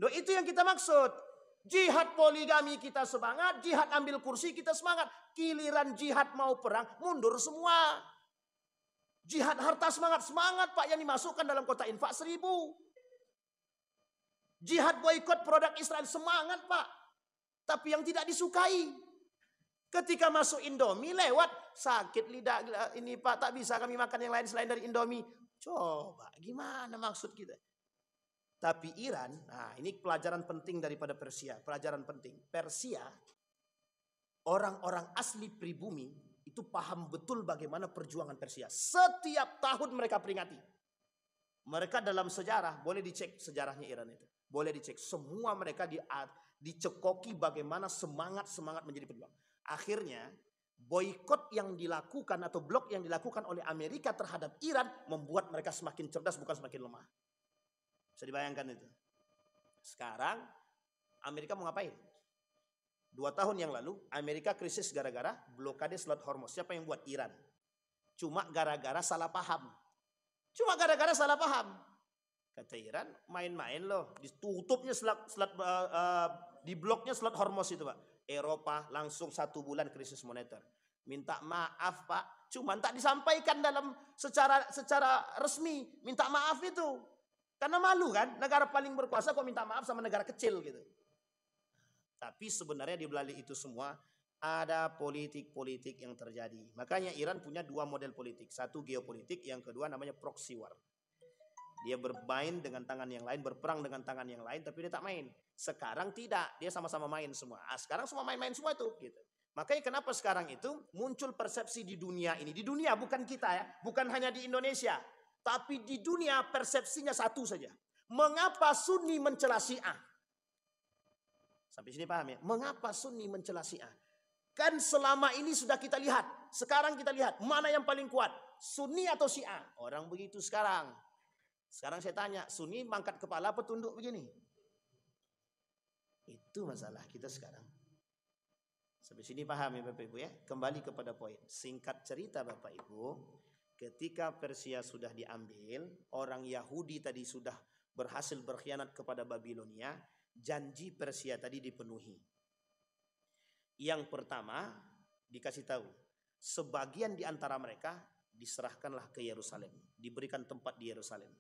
Loh, itu yang kita maksud. Jihad poligami kita semangat. Jihad ambil kursi kita semangat. Giliran jihad mau perang mundur semua. Jihad harta semangat. Semangat Pak yang dimasukkan dalam kota infak 1000. Jihad boykot produk Israel semangat Pak. Tapi yang tidak disukai. Ketika masuk Indomie lewat sakit lidah ini Pak, tak bisa kami makan yang lain selain dari Indomie. Coba gimana maksud kita? Tapi Iran, nah ini pelajaran penting daripada Persia. Pelajaran penting. Persia, orang-orang asli pribumi itu paham betul bagaimana perjuangan Persia. Setiap tahun mereka peringati. Mereka dalam sejarah, boleh dicek sejarahnya Iran itu. Boleh dicek, semua mereka dicekoki bagaimana semangat menjadi pejuang. Akhirnya boykot yang dilakukan atau blok yang dilakukan oleh Amerika terhadap Iran membuat mereka semakin cerdas bukan semakin lemah. Bisa dibayangkan itu. Sekarang Amerika mau ngapain? 2 tahun yang lalu Amerika krisis gara-gara blokade Selat Hormuz. Siapa yang buat? Iran. Cuma gara-gara salah paham. Kata Iran, main-main loh. Ditutupnya di bloknya Selat Hormuz itu Pak. Eropa langsung 1 bulan krisis moneter. Minta maaf Pak. Cuma tak disampaikan dalam secara resmi. Minta maaf itu. Karena malu kan. Negara paling berkuasa kok minta maaf sama negara kecil gitu. Tapi sebenarnya di balik itu semua ada politik-politik yang terjadi. Makanya Iran punya 2 model politik. Satu geopolitik, yang kedua namanya proxy war. Dia bermain dengan tangan yang lain, berperang dengan tangan yang lain, tapi dia tak main. Sekarang tidak, dia sama-sama main semua. Sekarang semua main-main semua itu. Gitu. Makanya kenapa sekarang itu muncul persepsi di dunia ini. Di dunia bukan kita ya, bukan hanya di Indonesia. Tapi di dunia persepsinya satu saja. Mengapa Sunni mencela Syiah? Sampai sini paham ya? Mengapa Sunni mencela Syiah? Kan selama ini sudah kita lihat. Sekarang kita lihat mana yang paling kuat. Sunni atau Syiah? Orang begitu sekarang. Sekarang saya tanya, Sunni mangkat kepala apa tunduk begini? Itu masalah kita sekarang. Sampai sini paham ya Bapak Ibu ya? Kembali kepada poin. Singkat cerita Bapak Ibu, ketika Persia sudah diambil, orang Yahudi tadi sudah berhasil berkhianat kepada Babilonia, janji Persia tadi dipenuhi. Yang pertama dikasih tahu, sebagian di antara mereka diserahkanlah ke Yerusalem, diberikan tempat di Yerusalem.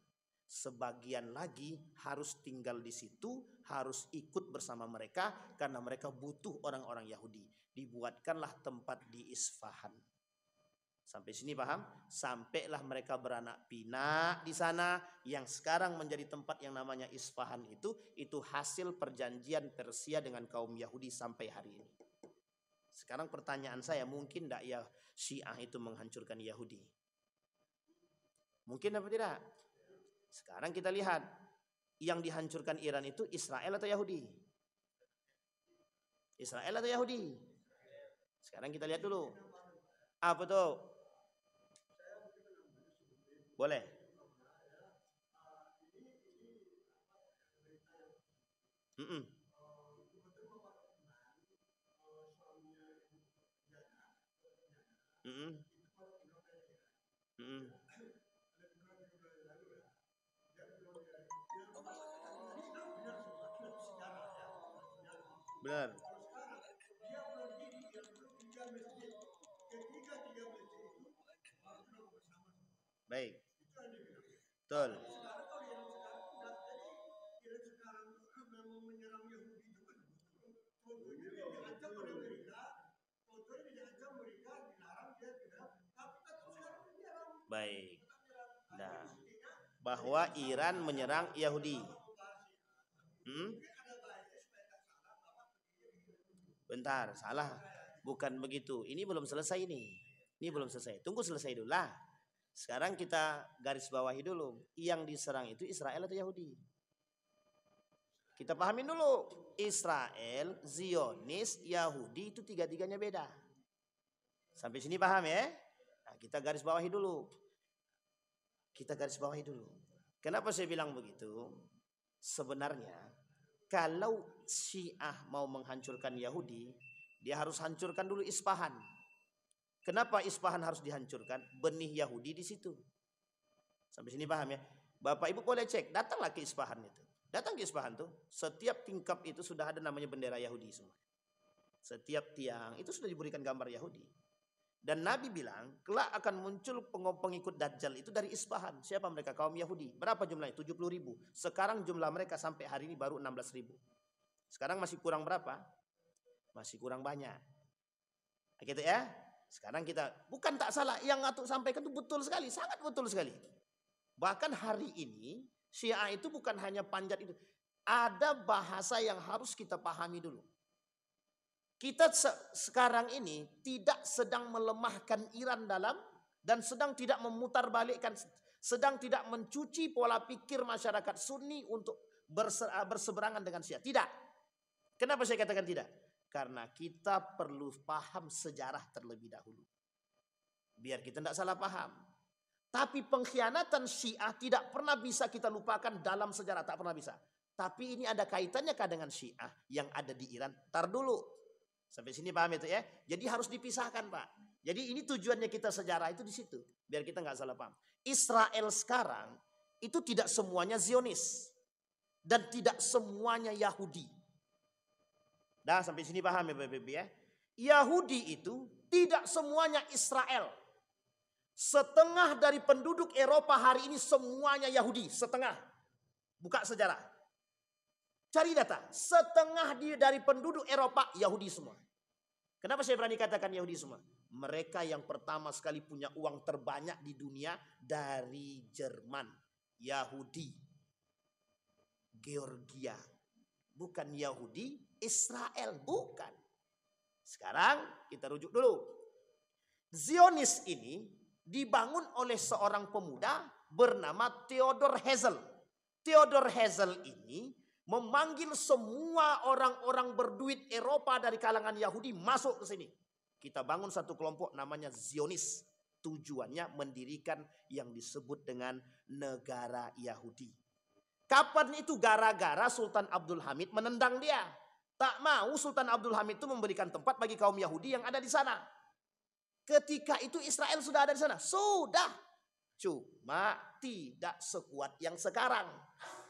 Sebagian lagi harus tinggal di situ, harus ikut bersama mereka karena mereka butuh orang-orang Yahudi. Dibuatkanlah tempat di Isfahan. Sampai sini paham? Sampailah mereka beranak pinak di sana, yang sekarang menjadi tempat yang namanya Isfahan itu hasil perjanjian Persia dengan kaum Yahudi sampai hari ini. Sekarang pertanyaan saya, mungkin tidak ya Syiah itu menghancurkan Yahudi? Mungkin apa tidak? Sekarang kita lihat, yang dihancurkan Iran itu Israel atau Yahudi? Israel atau Yahudi? Sekarang kita lihat dulu. Apa tuh? Boleh. Mm-mm. Mm-mm. Mm-mm. Benar. Baik. Betul. Baik. Nah, bahwa Iran menyerang Yahudi. Bentar, salah. Bukan begitu. Ini belum selesai ini. Ini belum selesai. Tunggu selesai dulu lah. Sekarang kita garis bawahi dulu. Yang diserang itu Israel atau Yahudi? Kita pahamin dulu. Israel, Zionis, Yahudi itu tiga-tiganya beda. Sampai sini paham ya? Nah, kita garis bawahi dulu. Kita garis bawahi dulu. Kenapa saya bilang begitu? Sebenarnya kalau Syiah mau menghancurkan Yahudi, dia harus hancurkan dulu Isfahan. Kenapa Isfahan harus dihancurkan? Benih Yahudi di situ. Sampai sini paham ya? Bapak Ibu boleh cek, datanglah ke Isfahan itu. Datang ke Isfahan tuh, setiap tingkap itu sudah ada namanya bendera Yahudi semua. Setiap tiang itu sudah diberikan gambar Yahudi. Dan Nabi bilang, kelak akan muncul pengikut Dajjal itu dari Isfahan. Siapa mereka? Kaum Yahudi. Berapa jumlahnya? 70.000. Sekarang jumlah mereka sampai hari ini baru 16.000. Sekarang masih kurang berapa? Masih kurang banyak. Gitu ya. Sekarang kita, bukan tak salah, yang Atuk sampaikan itu betul sekali, sangat betul sekali. Bahkan hari ini, Syiah itu bukan hanya panjat itu. Ada bahasa yang harus kita pahami dulu. Kita sekarang ini tidak sedang melemahkan Iran dalam dan sedang tidak memutarbalikkan, sedang tidak mencuci pola pikir masyarakat Sunni untuk berseberangan dengan Syiah. Tidak. Kenapa saya katakan tidak? Karena kita perlu paham sejarah terlebih dahulu. Biar kita tidak salah paham. Tapi pengkhianatan Syiah tidak pernah bisa kita lupakan dalam sejarah. Tak pernah bisa. Tapi ini ada kaitannya kah dengan Syiah yang ada di Iran? Tar dulu. Sampai sini paham itu ya? Jadi harus dipisahkan Pak. Jadi ini tujuannya kita sejarah itu di situ. Biar kita nggak salah paham. Israel sekarang itu tidak semuanya Zionis. Dan tidak semuanya Yahudi. Dah sampai sini paham ya Bapak Ibu ya? Yahudi itu tidak semuanya Israel. Setengah dari penduduk Eropa hari ini semuanya Yahudi. Setengah. Buka sejarah. Cari data. Setengah dari penduduk Eropa Yahudi semua. Kenapa saya berani katakan Yahudi semua? Mereka yang pertama sekali punya uang terbanyak di dunia dari Jerman. Yahudi Georgia. Bukan Yahudi Israel, bukan. Sekarang kita rujuk dulu. Zionis ini dibangun oleh seorang pemuda bernama Theodor Herzl. Theodor Herzl ini memanggil semua orang-orang berduit Eropa dari kalangan Yahudi masuk ke sini. Kita bangun satu kelompok namanya Zionis. Tujuannya mendirikan yang disebut dengan negara Yahudi. Kapan itu? Gara-gara Sultan Abdul Hamid menendang dia. Tak mau Sultan Abdul Hamid itu memberikan tempat bagi kaum Yahudi yang ada di sana. Ketika itu Israel sudah ada di sana. Sudah. Cuma tidak sekuat yang sekarang.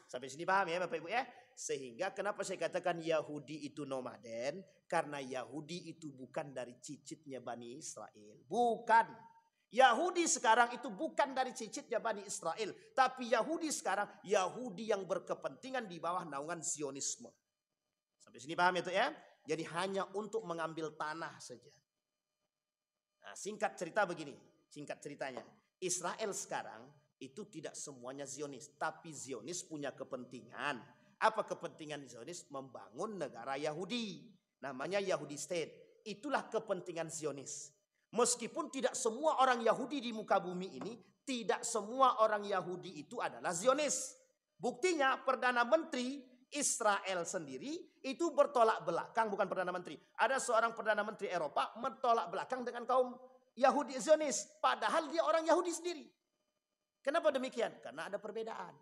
Sampai sini paham ya Bapak Ibu ya? Sehingga kenapa saya katakan Yahudi itu nomaden? Karena Yahudi itu bukan dari cicitnya Bani Israel. Bukan. Yahudi sekarang itu bukan dari cicitnya Bani Israel. Tapi Yahudi sekarang, Yahudi yang berkepentingan di bawah naungan Zionisme. Sampai sini paham itu ya? Jadi hanya untuk mengambil tanah saja. Nah, singkat cerita begini. Singkat ceritanya. Israel sekarang itu tidak semuanya Zionis. Tapi Zionis punya kepentingan. Apa kepentingan Zionis? Membangun negara Yahudi. Namanya Yahudi State. Itulah kepentingan Zionis. Meskipun tidak semua orang Yahudi di muka bumi ini, tidak semua orang Yahudi itu adalah Zionis. Buktinya Perdana Menteri Israel sendiri itu bertolak belakang, bukan Perdana Menteri. Ada seorang Perdana Menteri Eropa bertolak belakang dengan kaum Yahudi Zionis. Padahal dia orang Yahudi sendiri. Kenapa demikian? Karena ada perbedaan.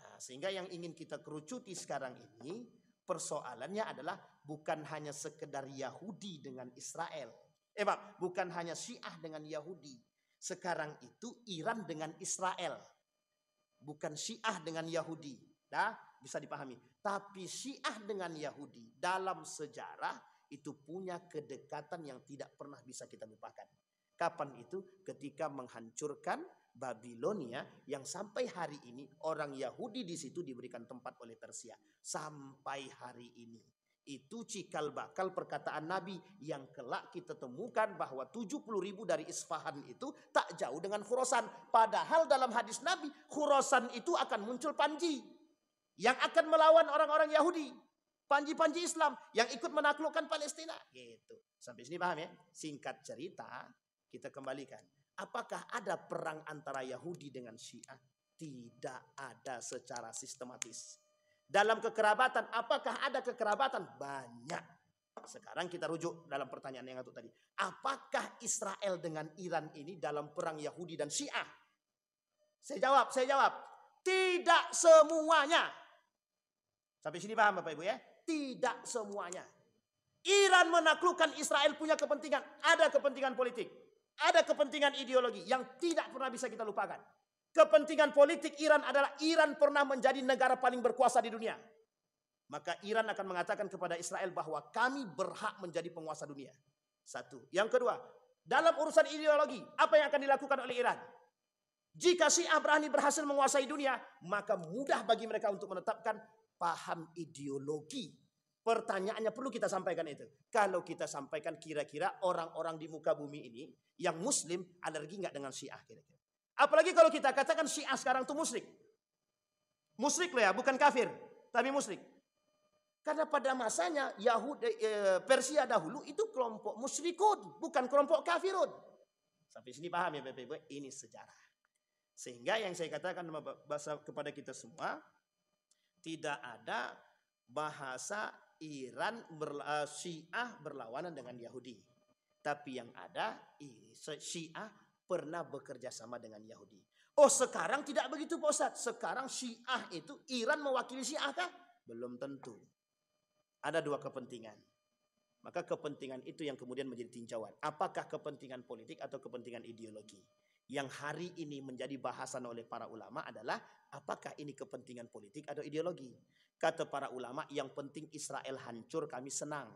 Nah, sehingga yang ingin kita kerucuti sekarang ini, persoalannya adalah bukan hanya sekedar Yahudi dengan Israel. Bukan hanya Syiah dengan Yahudi. Sekarang itu Iran dengan Israel. Bukan Syiah dengan Yahudi. Nah, bisa dipahami. Tapi Syiah dengan Yahudi dalam sejarah itu punya kedekatan yang tidak pernah bisa kita lupakan. Kapan itu? Ketika menghancurkan Babilonia yang sampai hari ini orang Yahudi di situ diberikan tempat oleh Persia. Sampai hari ini. Itu cikal bakal perkataan Nabi yang kelak kita temukan bahwa 70.000 dari Isfahan itu tak jauh dengan Khurasan. Padahal dalam hadis Nabi, Khurasan itu akan muncul Panji yang akan melawan orang-orang Yahudi. Panji-panji Islam yang ikut menaklukkan Palestina. Gitu. Sampai sini paham ya? Singkat cerita, kita kembalikan. Apakah ada perang antara Yahudi dengan Syiah? Tidak ada secara sistematis. Dalam kekerabatan, apakah ada kekerabatan? Banyak. Sekarang kita rujuk dalam pertanyaan yang satu tadi. Apakah Israel dengan Iran ini dalam perang Yahudi dan Syiah? Saya jawab. Tidak semuanya. Sampai sini paham Bapak Ibu ya? Tidak semuanya. Iran menaklukkan Israel punya kepentingan. Ada kepentingan politik. Ada kepentingan ideologi yang tidak pernah bisa kita lupakan. Kepentingan politik Iran adalah Iran pernah menjadi negara paling berkuasa di dunia. Maka Iran akan mengatakan kepada Israel bahwa kami berhak menjadi penguasa dunia. Satu. Yang kedua, dalam urusan ideologi, apa yang akan dilakukan oleh Iran? Jika Syiah berhasil menguasai dunia, maka mudah bagi mereka untuk menetapkan paham ideologi. Pertanyaannya perlu kita sampaikan itu. Kalau kita sampaikan kira-kira orang-orang di muka bumi ini yang muslim alergi nggak dengan Syiah kira-kira? Apalagi kalau kita katakan Syiah sekarang itu musyrik. Musyrik loh ya, bukan kafir, tapi musyrik. Karena pada masanya Persia dahulu itu kelompok musyrikun, bukan kelompok kafirun. Sampai sini paham ya Bapak Ibu? Ini sejarah. Sehingga yang saya katakan kepada kita semua, tidak ada bahasa Syiah berlawanan dengan Yahudi. Tapi yang ada Syiah pernah bekerja sama dengan Yahudi. Oh sekarang tidak begitu Pak Ustadz. Sekarang Syiah itu Iran mewakili Syiah kah? Belum tentu. Ada dua kepentingan. Maka kepentingan itu yang kemudian menjadi tinjauan. Apakah kepentingan politik atau kepentingan ideologi? Yang hari ini menjadi bahasan oleh para ulama adalah apakah ini kepentingan politik atau ideologi? Kata para ulama, yang penting Israel hancur kami senang.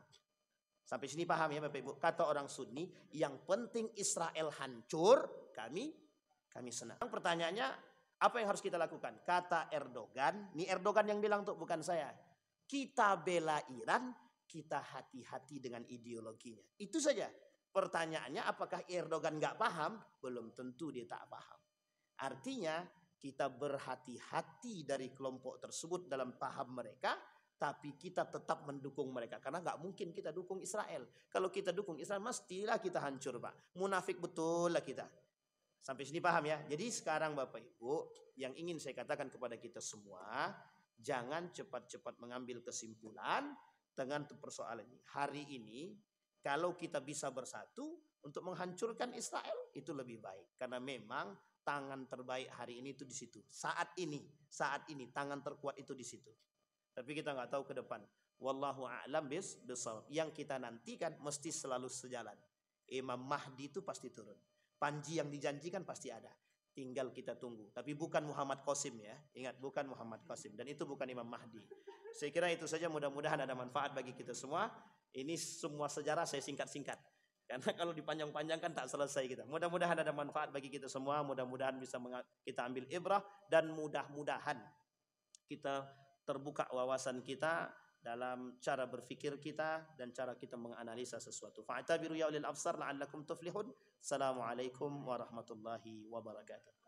Sampai sini paham ya Bapak Ibu? Kata orang Sunni, yang penting Israel hancur kami senang. Pertanyaannya, apa yang harus kita lakukan? Kata Erdogan, ini Erdogan yang bilang tuh, bukan saya. Kita bela Iran, kita hati-hati dengan ideologinya. Itu saja. Pertanyaannya apakah Erdogan nggak paham? Belum tentu dia tak paham. Artinya kita berhati-hati dari kelompok tersebut dalam paham mereka, tapi kita tetap mendukung mereka. Karena nggak mungkin kita dukung Israel. Kalau kita dukung Israel, mestilah kita hancur, Pak. Munafik betul lah kita. Sampai sini paham ya? Jadi sekarang Bapak Ibu, yang ingin saya katakan kepada kita semua, jangan cepat-cepat mengambil kesimpulan dengan persoalan ini. Hari ini, kalau kita bisa bersatu untuk menghancurkan Israel, itu lebih baik. Karena memang tangan terbaik hari ini itu di situ. Saat ini tangan terkuat itu di situ. Tapi kita nggak tahu ke depan. Wallahu a'lam bishawab. Yang kita nantikan mesti selalu sejalan. Imam Mahdi itu pasti turun. Panji yang dijanjikan pasti ada. Tinggal kita tunggu. Tapi bukan Muhammad Qasim ya. Ingat, bukan Muhammad Qasim. Dan itu bukan Imam Mahdi. Saya kira itu saja, mudah-mudahan ada manfaat bagi kita semua. Ini semua sejarah saya singkat-singkat. Karena kalau dipanjang-panjangkan tak selesai kita. Mudah-mudahan ada manfaat bagi kita semua. Mudah-mudahan bisa kita ambil ibrah. Dan mudah-mudahan kita terbuka wawasan kita dalam cara berfikir kita dan cara kita menganalisa sesuatu. Fa'tabiru ya ulil absar la'allakum tuflihun. Assalamualaikum warahmatullahi wabarakatuh.